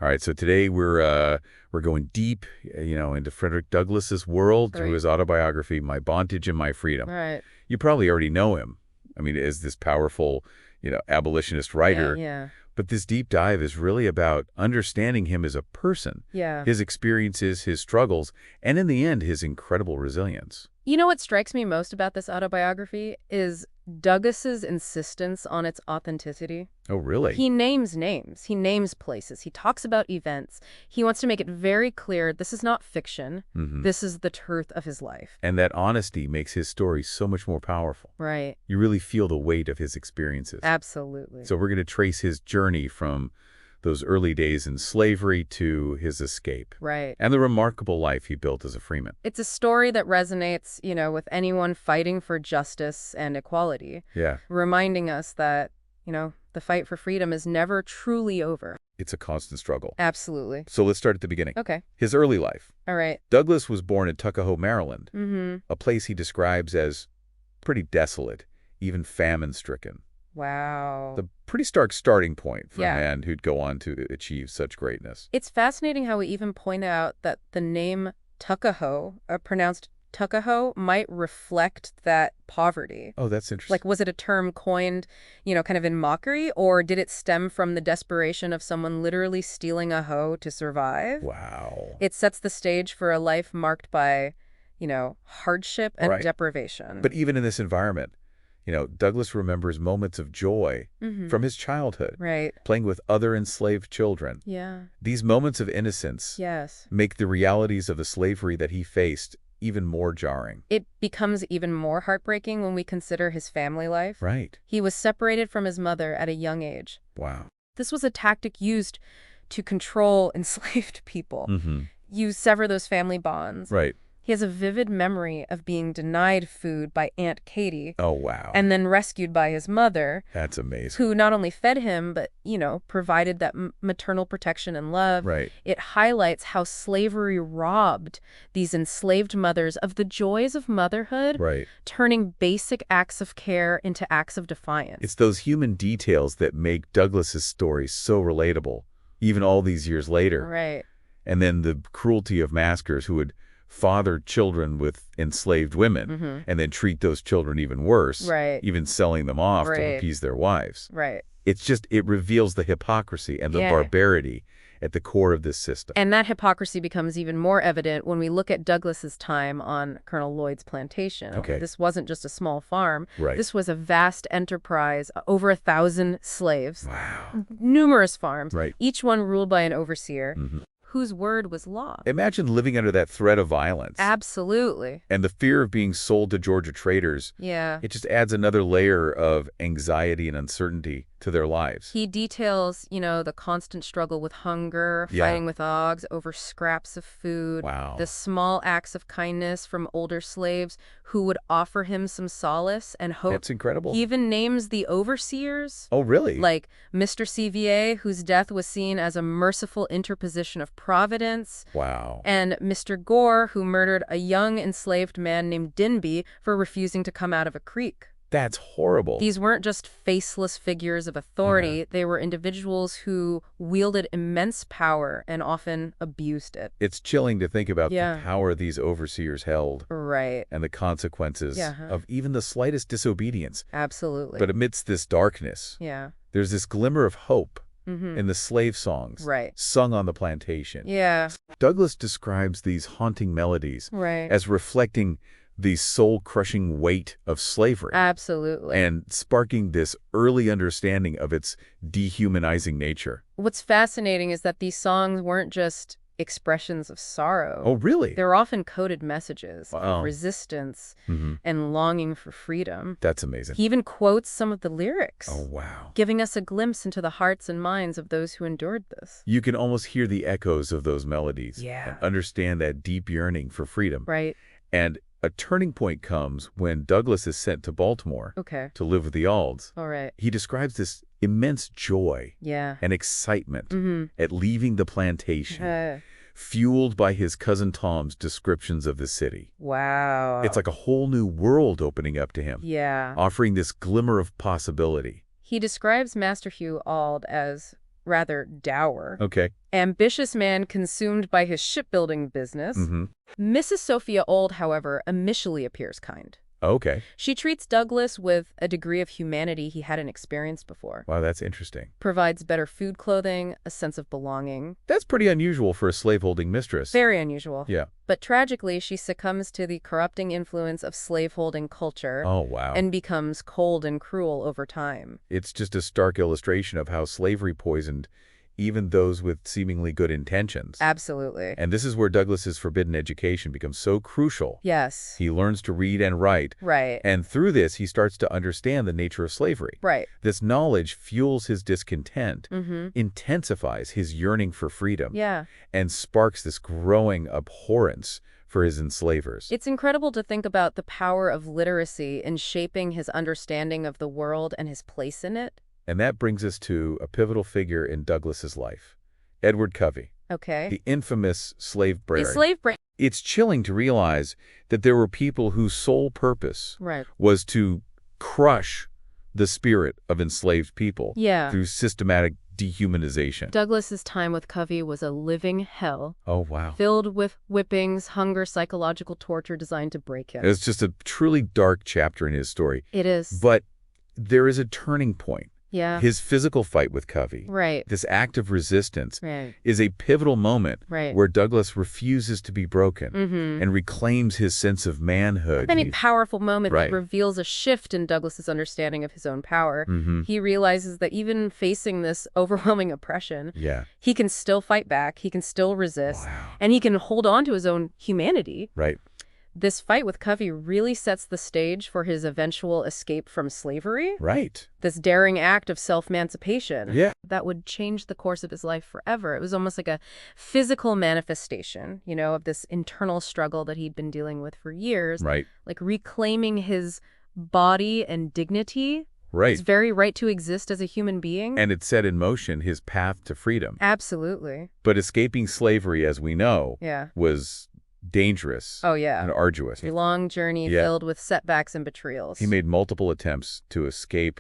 All right, so today we're going deep, into Frederick Douglass's world through Right. his autobiography, My Bondage and My Freedom. Right. You probably already know him. I mean, as this powerful, abolitionist Yeah, writer. yeah. But this deep dive is really about understanding him as a person, Yeah. his experiences, his struggles, and in the end, his incredible resilience. You know what strikes me most about this autobiography is Douglas's insistence on its authenticity. Oh, really? He names names, he names places, he talks about events. He wants to make it very clear this is not fiction. Hmm. This is the truth of his life. And that honesty makes his story so much more powerful. Right. You really feel the weight of his experiences. Absolutely. So we're going to trace his journey from those early days in slavery to his escape Right. and the remarkable life he built as a freeman. It's a story that resonates, with anyone fighting for justice and equality, Yeah, reminding us that, the fight for freedom is never truly over. it's a constant struggle. Absolutely. So let's start at the beginning. Okay. His early life. All right. Douglass was born in Tuckahoe, Maryland, Mm-hmm. a place he describes as pretty desolate, even famine-stricken. Wow. The pretty stark starting point for Yeah. a man who'd go on to achieve such greatness. It's fascinating how we even point out that the name Tuckahoe, pronounced Tuckahoe, might reflect that poverty. Oh, that's interesting. Like, was it a term coined, kind of in mockery, or did it stem from the desperation of someone literally stealing a hoe to survive? Wow. It sets the stage for a life marked by, hardship and Right. deprivation. But even in this environment, Douglass remembers moments of joy Mhm. from his childhood, Right. playing with other enslaved children. Yeah. These moments of innocence Yes. make the realities of the slavery that he faced even more jarring. It becomes even more heartbreaking when we consider his family life. Right. He was separated from his mother at a young age. Wow. This was a tactic used to control enslaved people. Mm-hmm. You sever those family bonds. Right. He has a vivid memory of being denied food by Aunt Katie Oh, wow. and then rescued by his mother, That's amazing. who not only fed him, but, provided that maternal protection and love. Right. It highlights how slavery robbed these enslaved mothers of the joys of motherhood, Right. turning basic acts of care into acts of defiance. It's those human details that make Douglass's story so relatable, even all these years later. Right. And then the cruelty of maskers who would father children with enslaved women Mm-hmm. and then treat those children even worse, Right. even selling them off to Right. appease their wives. Right. It reveals the hypocrisy and the Yeah. barbarity at the core of this system. And that hypocrisy becomes even more evident when we look at Douglas's time on Colonel Lloyd's plantation. Okay. This wasn't just a small farm. Right. This was a vast enterprise, over 1,000 slaves, Wow. numerous farms, Right. each one ruled by an overseer Mhm. whose word was law. Imagine living under that threat of violence Absolutely. and the fear of being sold to Georgia traders. Yeah. It just adds another layer of anxiety and uncertainty to their lives. He details, the constant struggle with hunger, Yeah. fighting with dogs over scraps of food, Wow. the small acts of kindness from older slaves who would offer him some solace and hope. That's incredible. He even names the overseers, Oh, really? like Mr. CVA, whose death was seen as a merciful interposition of Providence, Wow. and Mr. Gore, who murdered a young enslaved man named Dinby for refusing to come out of a creek. That's horrible. These weren't just faceless figures of authority. They were individuals who wielded immense power and often abused it. It's chilling to think about Yeah. the power these overseers held Right. and the consequences Yeah. of even the slightest disobedience. Absolutely. But amidst this darkness, Yeah. there's this glimmer of hope Mm-hmm. in the slave songs Right. sung on the plantation. Yeah. Douglass describes these haunting melodies Right. as reflecting the soul-crushing weight of slavery Absolutely. and sparking this early understanding of its dehumanizing nature. What's fascinating is that these songs weren't just expressions of sorrow. Oh, really? They're often coded messages Wow. of resistance Mhm. and longing for freedom. That's amazing. He even quotes some of the lyrics, Oh, wow. giving us a glimpse into the hearts and minds of those who endured this. You can almost hear the echoes of those melodies Yeah. and understand that deep yearning for freedom. Right. And a turning point comes when Douglass is sent to Baltimore Okay. to live with the Alds. All right. He describes this immense joy Yeah. and excitement Mm-hmm. at leaving the plantation, fueled by his cousin Tom's descriptions of the city. Wow. It's like a whole new world opening up to him, Yeah. offering this glimmer of possibility. He describes Master Hugh Auld as rather dour. Okay. Ambitious man consumed by his shipbuilding business. Mm-hmm. Mrs. Sophia Old, however, initially appears kind. Okay. She treats Douglas with a degree of humanity he hadn't experienced before. Wow, that's interesting. Provides better food, clothing, a sense of belonging. That's pretty unusual for a slaveholding mistress. Very unusual. Yeah. But tragically, she succumbs to the corrupting influence of slaveholding culture. Oh, wow. And becomes cold and cruel over time. It's just a stark illustration of how slavery poisoned even those with seemingly good intentions. Absolutely. And this is where Douglas's forbidden education becomes so crucial. Yes. He learns to read and write. Right. And through this, he starts to understand the nature of slavery. Right. This knowledge fuels his discontent, intensifies his yearning for freedom, and sparks this growing abhorrence for his enslavers. It's incredible to think about the power of literacy in shaping his understanding of the world and his place in it. And that brings us to a pivotal figure in Douglas's life, Edward Covey. Okay. The infamous slave The brain. slave brain. It's chilling to realize that there were people whose sole purpose was to crush the spirit of enslaved people through systematic dehumanization. Douglas's time with Covey was a living hell. Oh, wow. Filled with whippings, hunger, psychological torture designed to break him. It's just a truly dark chapter in his story. It is. But there is a turning point. Yeah. His physical fight with Covey, this act of resistance, is a pivotal moment where Douglas refuses to be broken and reclaims his sense of manhood. A powerful moment that reveals a shift in Douglas's understanding of his own power. He realizes that even facing this overwhelming oppression, he can still fight back, he can still resist, and he can hold on to his own humanity. This fight with Covey really sets the stage for his eventual escape from slavery. This daring act of self-emancipation that would change the course of his life forever. It was almost like a physical manifestation, you know, of this internal struggle that he'd been dealing with for years. Like reclaiming his body and dignity. His very right to exist as a human being. And it set in motion his path to freedom. Absolutely. But escaping slavery, as we know, was dangerous and arduous. A long journey filled with setbacks and betrayals. He made multiple attempts to escape,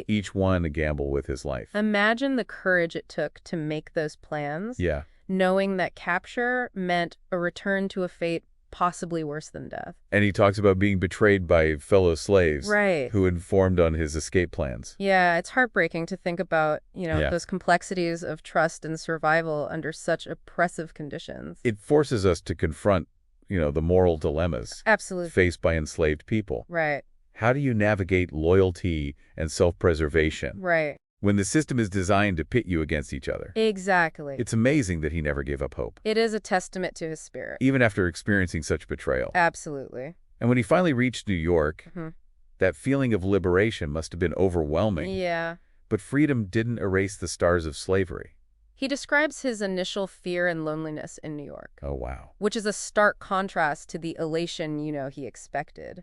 each one a gamble with his life. Imagine the courage it took to make those plans, knowing that capture meant a return to a fate possibly worse than death. And he talks about being betrayed by fellow slaves who informed on his escape plans. Yeah, it's heartbreaking to think about, you know, those complexities of trust and survival under such oppressive conditions. It forces us to confront, you know, the moral dilemmas faced by enslaved people. How do you navigate loyalty and self-preservation? When the system is designed to pit you against each other. Exactly. It's amazing that he never gave up hope. It is a testament to his spirit. Even after experiencing such betrayal. Absolutely. And when he finally reached New York, that feeling of liberation must have been overwhelming. But freedom didn't erase the scars of slavery. He describes his initial fear and loneliness in New York. Oh, wow. Which is a stark contrast to the elation, you know, he expected.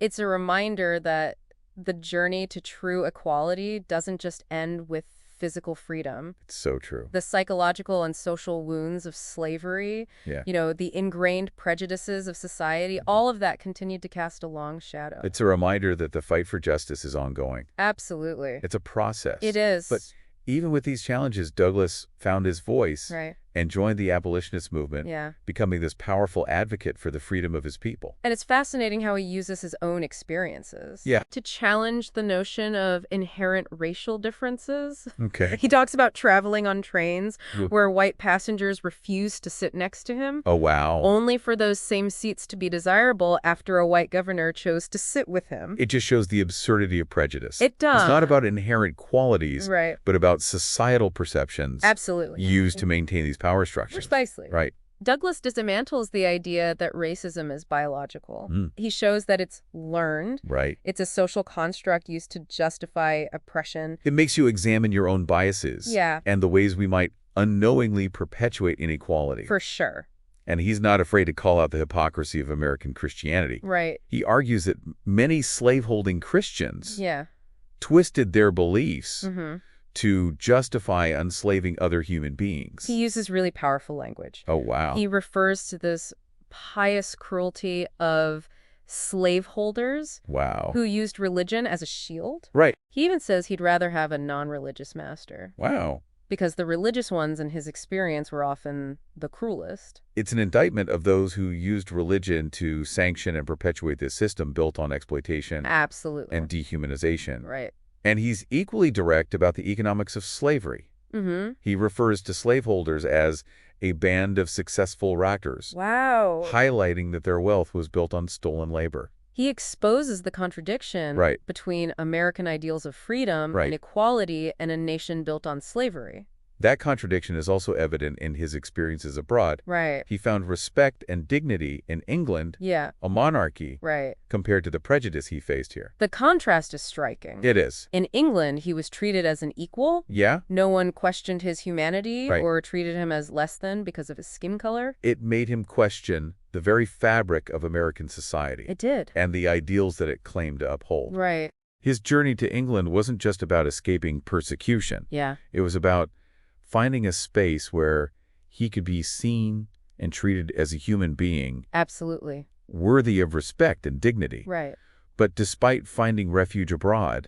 It's a reminder that the journey to true equality doesn't just end with physical freedom. It's so true. The psychological and social wounds of slavery, you know, the ingrained prejudices of society, all of that continued to cast a long shadow. It's a reminder that the fight for justice is ongoing. Absolutely. It's a process. It is. But even with these challenges, Douglas found his voice and joined the abolitionist movement, becoming this powerful advocate for the freedom of his people. And it's fascinating how he uses his own experiences to challenge the notion of inherent racial differences. He talks about traveling on trains where white passengers refused to sit next to him. Oh, wow. Only for those same seats to be desirable after a white governor chose to sit with him. It just shows the absurdity of prejudice. It does. It's not about inherent qualities, but about societal perceptions used to maintain these power structures. Precisely. Douglas dismantles the idea that racism is biological. He shows that it's learned. It's a social construct used to justify oppression. It makes you examine your own biases and the ways we might unknowingly perpetuate inequality. For sure. And he's not afraid to call out the hypocrisy of American Christianity. He argues that many slaveholding Christians twisted their beliefs to justify enslaving other human beings. He uses really powerful language. Oh, wow. He refers to this pious cruelty of slaveholders who used religion as a shield. He even says he'd rather have a non-religious master. Wow. because the religious ones in his experience were often the cruelest. It's an indictment of those who used religion to sanction and perpetuate this system built on exploitation. Absolutely. And dehumanization. Right. And he's equally direct about the economics of slavery. He refers to slaveholders as a band of successful rackers. Wow. Highlighting that their wealth was built on stolen labor. He exposes the contradiction between American ideals of freedom and equality and a nation built on slavery. That contradiction is also evident in his experiences abroad. Right. He found respect and dignity in England, a monarchy, compared to the prejudice he faced here. The contrast is striking. It is. In England, he was treated as an equal. Yeah. No one questioned his humanity or treated him as less than because of his skin color. It made him question the very fabric of American society. It did. And the ideals that it claimed to uphold. Right. His journey to England wasn't just about escaping persecution. Yeah. It was about finding a space where he could be seen and treated as a human being. Absolutely. Worthy of respect and dignity. Right. But despite finding refuge abroad,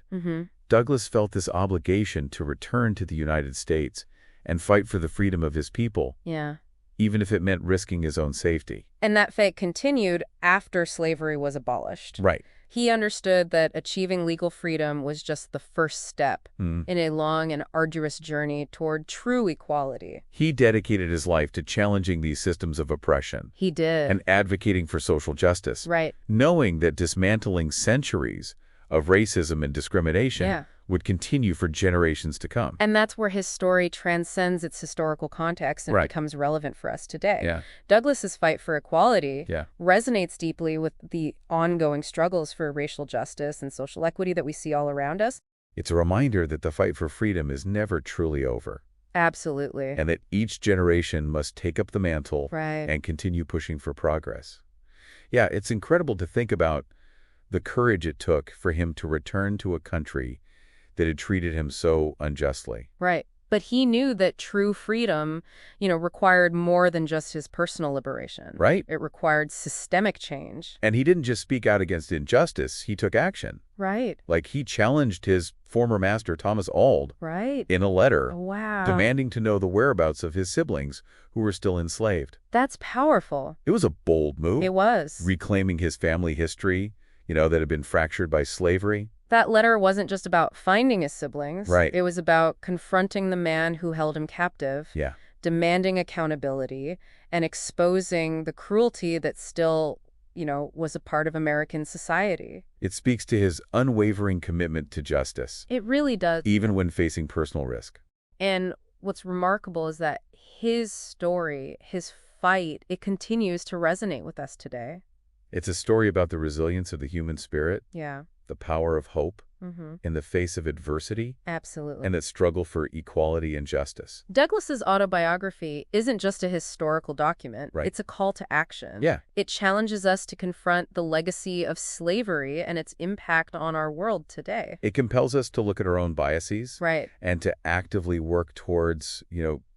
Douglas felt this obligation to return to the United States and fight for the freedom of his people. Yeah. Even if it meant risking his own safety. And that fight continued after slavery was abolished. Right. He understood that achieving legal freedom was just the first step in a long and arduous journey toward true equality. He dedicated his life to challenging these systems of oppression. He did. And advocating for social justice. Right. Knowing that dismantling centuries of racism and discrimination would continue for generations to come. And that's where his story transcends its historical context and becomes relevant for us today. Yeah. Douglas's fight for equality resonates deeply with the ongoing struggles for racial justice and social equity that we see all around us. It's a reminder that the fight for freedom is never truly over. Absolutely. And that each generation must take up the mantle and continue pushing for progress. Yeah, it's incredible to think about the courage it took for him to return to a country that had treated him so unjustly. Right. But he knew that true freedom, required more than just his personal liberation. Right. It required systemic change. And he didn't just speak out against injustice, he took action. Right. Like he challenged his former master, Thomas Auld, in a letter, demanding to know the whereabouts of his siblings who were still enslaved. That's powerful. It was a bold move. It was. Reclaiming his family history, that had been fractured by slavery. That letter wasn't just about finding his siblings. Right. It was about confronting the man who held him captive, demanding accountability, and exposing the cruelty that still, was a part of American society. It speaks to his unwavering commitment to justice. It really does. Even when facing personal risk. And what's remarkable is that his story, his fight, it continues to resonate with us today. It's a story about the resilience of the human spirit. Yeah. The power of hope in the face of adversity. Absolutely. And that struggle for equality and justice. Douglas's autobiography isn't just a historical document. Right. It's a call to action. Yeah. It challenges us to confront the legacy of slavery and its impact on our world today. It compels us to look at our own biases. Right. And to actively work towards,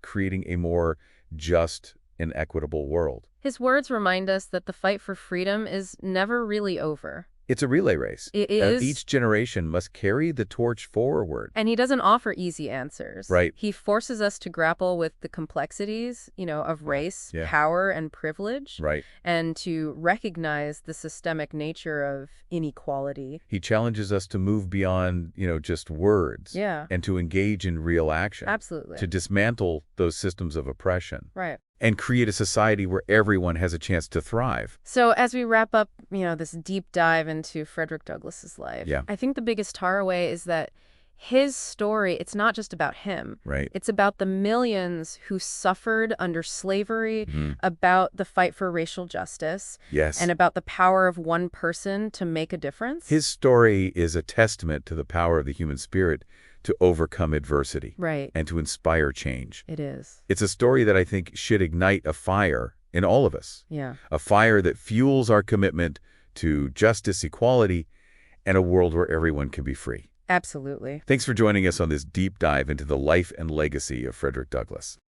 creating a more just and equitable world. His words remind us that the fight for freedom is never really over. It's a relay race. It is. Each generation must carry the torch forward. And he doesn't offer easy answers. Right. He forces us to grapple with the complexities, of race, power, and privilege. Right. And to recognize the systemic nature of inequality. He challenges us to move beyond, just words. Yeah. And to engage in real action. Absolutely. To dismantle those systems of oppression. Right. And create a society where everyone has a chance to thrive. So as we wrap up, this deep dive into Frederick Douglass's life, I think the biggest takeaway is that his story, it's not just about him. Right. It's about the millions who suffered under slavery, about the fight for racial justice, and about the power of one person to make a difference. His story is a testament to the power of the human spirit to overcome adversity. Right. And to inspire change. It is. It's a story that I think should ignite a fire in all of us. Yeah. A fire that fuels our commitment to justice, equality, and a world where everyone can be free. Absolutely. Thanks for joining us on this deep dive into the life and legacy of Frederick Douglass.